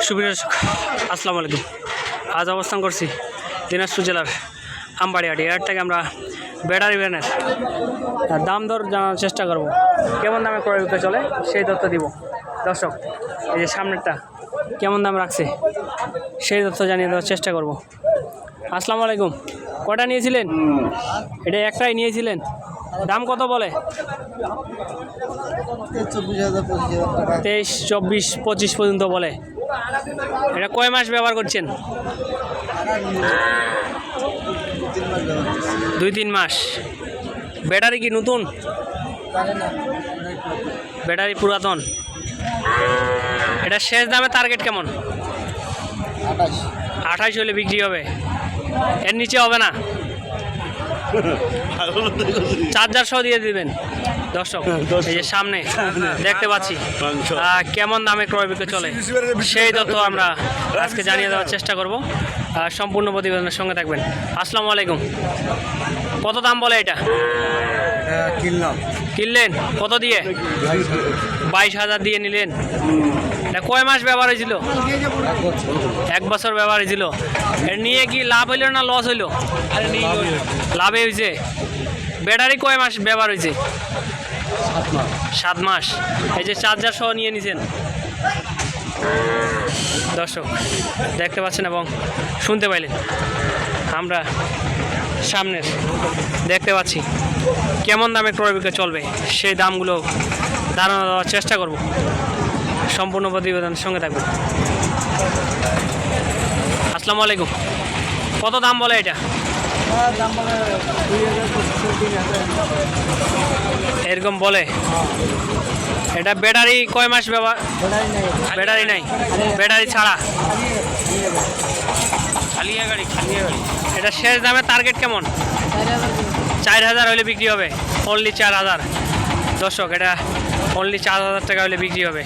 সুপ্রিয় দর্শক আসসালামু আলাইকুম। আজ অবস্থান করছি দিনাজপুর জেলার আমবাড়িহাট। এই হাট থেকে আমরা ব্যাটারি ভ্যানের দাম দর জানার চেষ্টা করব, কেমন দামে ক্রয় বিক্রয় চলে সেই তথ্য দিব। দর্শক এই যে সামনেরটা কেমন দাম রাখছে সেই তথ্য জানিয়ে দেওয়ার চেষ্টা করব। আসসালামু আলাইকুম। কটা নিয়েছিলেন? এটা একটাই নিয়েছিলেন। দাম কত বলে? 23, 24, 25 পর্যন্ত বলে। এটা কয় মাস ব্যবহার করছেন? 2-3 মাস। ব্যাটারি কি নতুন? ব্যাটারি পুরাতন। এটা শেষ দামে টার্গেট কেমন? 28 হলে বিক্রি হবে, এর নিচে হবে না। চার্জার সহ দিয়ে দিবেন। দর্শক এই যে সামনে দেখতে পাচ্ছি কেমন দামে ক্রয় বিক্রয় চলে সেই তথ্য আমরা আজকে জানিয়ে দেওয়ার চেষ্টা করব। সম্পূর্ণ প্রতিবেদনের সঙ্গে থাকবেন। আসসালামু আলাইকুম। কত দাম বলে এটা? কিনলেন কত দিয়ে? 22,000 দিয়ে নিলেন। এটা কয় মাস ব্যবহার হয়েছিল? 1 বছর ব্যবহার হয়েছিল। এর নিয়ে কি লাভ হইল না লস হইল? লাভে হয়েছে। ব্যাটারি কয় মাস ব্যবহার হয়েছে? 7 মাস। এই যে চার্জার সহ নিয়ে নিছেন। দর্শক দেখতে পাচ্ছেন এবং শুনতে পাইলেন, আমরা সামনের দেখতে পাচ্ছি কেমন দামে ক্রয় বিক্রয় চলবে সেই দামগুলো ধারণা দেওয়ার চেষ্টা করব। সম্পূর্ণ প্রতিবেদনের সঙ্গে থাকবে। আসসালামু আলাইকুম। কত দাম বলে এটা? এরকম বলে। এটা ব্যাটারি কয় মাস ব্যবহার? ব্যাটারি নাই, ব্যাটারি ছাড়া। খালিয়া গাড়ি। এটা শেষ দামে টার্গেট কেমন? 4,000 হলে বিক্রি হবে। অনলি 4,000। দর্শক এটা অনলি 4,000 টাকা হলে বিক্রি হবে।